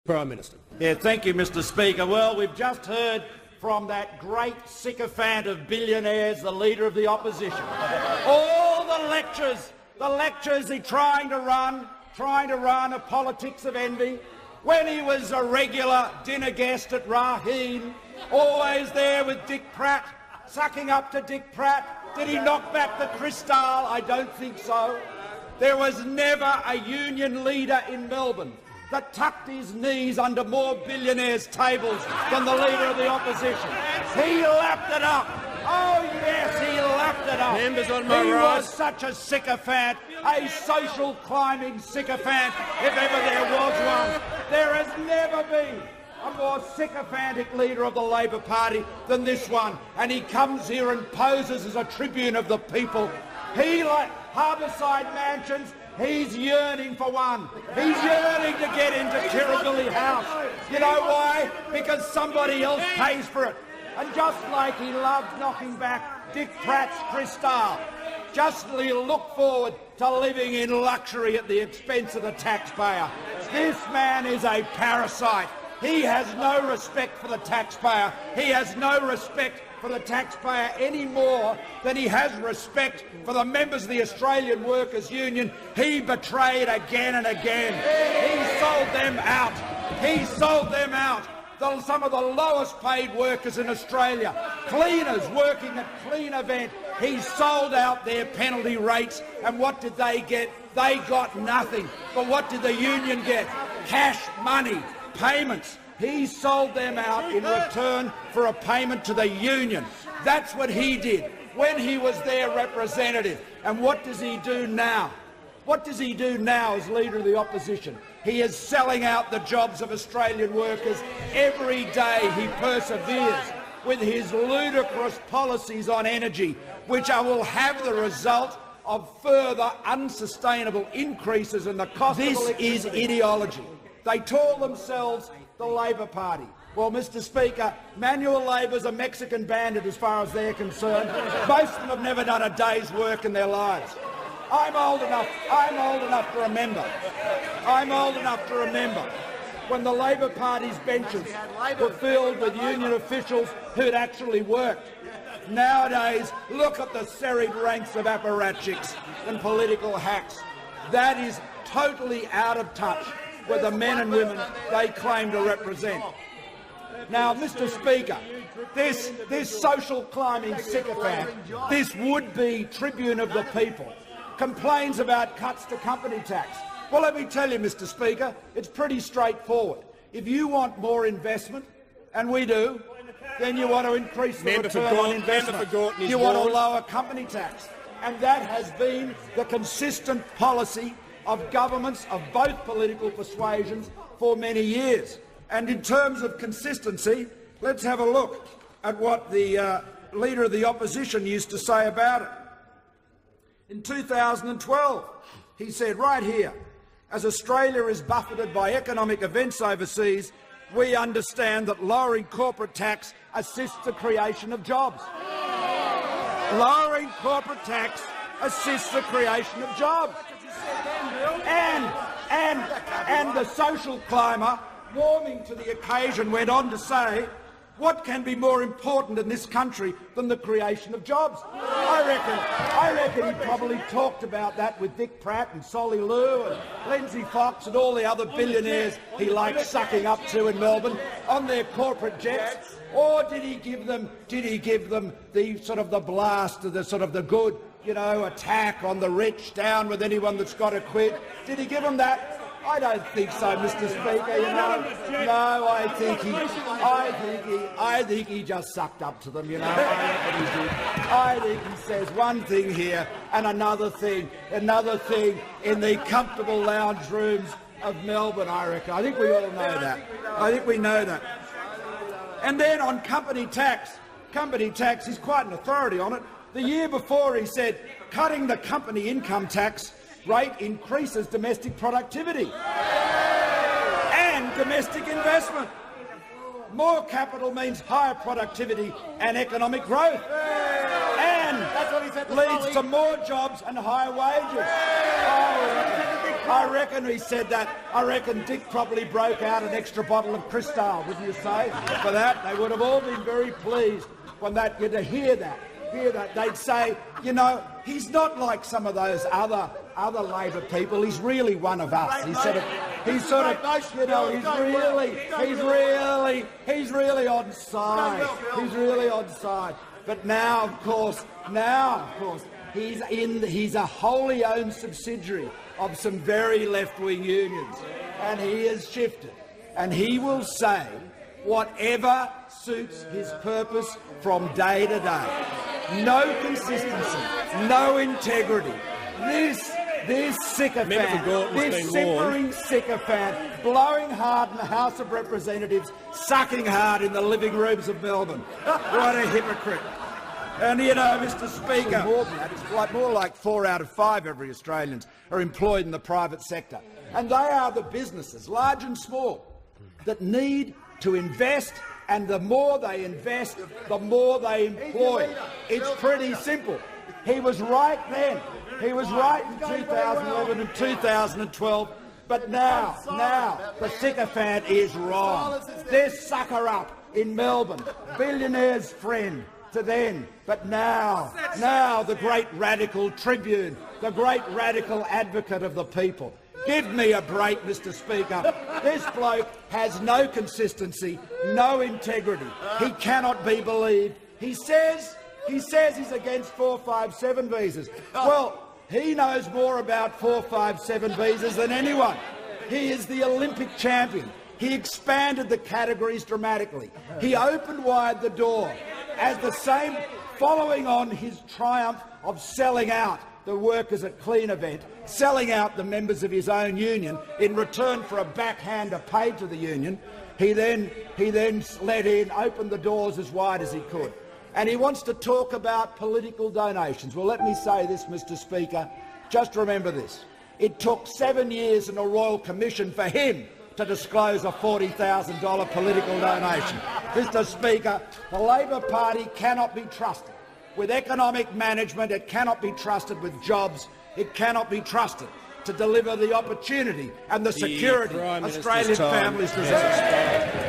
Prime Minister. Yeah, thank you, Mr Speaker. Well, we've just heard from that great sycophant of billionaires, the Leader of the Opposition. All the lectures he's trying to run a politics of envy. When he was a regular dinner guest at Raheen, always there with Dick Pratt, sucking up to Dick Pratt. Did he knock back the Cristal? I don't think so. There was never a union leader in Melbourne that tucked his knees under more billionaires' tables than the Leader of the Opposition. He lapped it up. Oh yes, he lapped it up. Members on my he right. was such a sycophant, a social climbing sycophant, if ever there was one. There has never been a more sycophantic leader of the Labor Party than this one, and he comes here and poses as a tribune of the people. He, like Harbourside Mansions, he's yearning for one. He's yearning to get into Kirribilli House. You know why? Because somebody else pays for it. And just like he loved knocking back Dick Pratt's Cristal, justly look forward to living in luxury at the expense of the taxpayer. This man is a parasite. He has no respect for the taxpayer. He has no respect for the taxpayer any more than he has respect for the members of the Australian Workers' Union. He betrayed again and again. He sold them out. He sold them out. Some of the lowest paid workers in Australia, cleaners working at Clean Event, he sold out their penalty rates, and what did they get? They got nothing. But what did the union get? Cash money, payments. He sold them out in return for a payment to the union. That's what he did when he was their representative. And what does he do now? What does he do now as Leader of the Opposition? He is selling out the jobs of Australian workers. Every day he perseveres with his ludicrous policies on energy, which will have the result of further unsustainable increases in the cost of electricity. This is ideology. They call themselves the Labor Party. Well, Mr Speaker, manual labour's a Mexican bandit as far as they're concerned. Most of them have never done a day's work in their lives. I'm old enough to remember when the Labor Party's benches were filled with union officials who'd actually worked. Nowadays, look at the serried ranks of apparatchiks and political hacks. That is totally out of touch with the men and women they claim to represent. Now, Mr Speaker, this social climbing sycophant, this would-be tribune of the people, complains about cuts to company tax. Well, let me tell you, Mr Speaker, it's pretty straightforward. If you want more investment, and we do, then you want to increase the return on investment. You want to lower company tax. And that has been the consistent policy of governments of both political persuasions for many years. And in terms of consistency, let's have a look at what the Leader of the Opposition used to say about it. In 2012, he said right here, as Australia is buffeted by economic events overseas, we understand that lowering corporate tax assists the creation of jobs. Lowering corporate tax assists the creation of jobs. And the social climber, warming to the occasion, went on to say, what can be more important in this country than the creation of jobs? I reckon he probably talked about that with Dick Pratt and Solly Lew and Lindsay Fox and all the other billionaires he likes sucking up to in Melbourne on their corporate jets. Or did he give them the sort of the blast of the sort of the good, you know, attack on the rich, down with anyone that's got to quit? Did he give them that? I don't think so, Mr Speaker. You know, no, I think he just sucked up to them. You know, I think he says one thing here and another thing in the comfortable lounge rooms of Melbourne. I reckon. I think we all know that. I think we know that. And then on company tax, he's quite an authority on it. The year before, he said cutting the company income tax rate increases domestic productivity and domestic investment. More capital means higher productivity and economic growth, and leads to more jobs and higher wages. I reckon he said that. I reckon Dick probably broke out an extra bottle of Cristal, wouldn't you say, for that? They would have all been very pleased when that, to hear that. They'd say, you know, he's not like some of those other Labor people. He's really one of us. He's really on side. He's really on side. But now, of course, he's a wholly owned subsidiary of some very left-wing unions, and he has shifted, and he will say whatever suits his purpose from day to day. No consistency, no integrity. This sycophant, this simpering sycophant, blowing hard in the House of Representatives, sucking hard in the living rooms of Melbourne. What a hypocrite. And you know, Mr. Speaker, it's more like 4 out of 5 every Australians are employed in the private sector. And they are the businesses, large and small, that need to invest, and the more they invest, the more they employ. It's pretty simple. He was right then. He was right in 2011 and 2012, but now the sycophant is wrong. This sucker-up in Melbourne, billionaire's friend to then, but now the great radical tribune, the great radical advocate of the people. Give me a break, Mr. Speaker. This bloke has no consistency, no integrity. He cannot be believed. He says he's against 457 visas. Well, he knows more about 457 visas than anyone. He is the Olympic champion. He expanded the categories dramatically. He opened wide the door as the same, following on his triumph of selling out the workers at Clean Event, selling out the members of his own union in return for a backhander paid to the union. He then opened the doors as wide as he could. And he wants to talk about political donations. Well, let me say this, Mr. Speaker. Just remember this. It took 7 years in a Royal Commission for him to disclose a $40,000 political donation. Mr. Speaker, the Labor Party cannot be trusted with economic management. It cannot be trusted with jobs. It cannot be trusted to deliver the opportunity and the security Australian families deserve.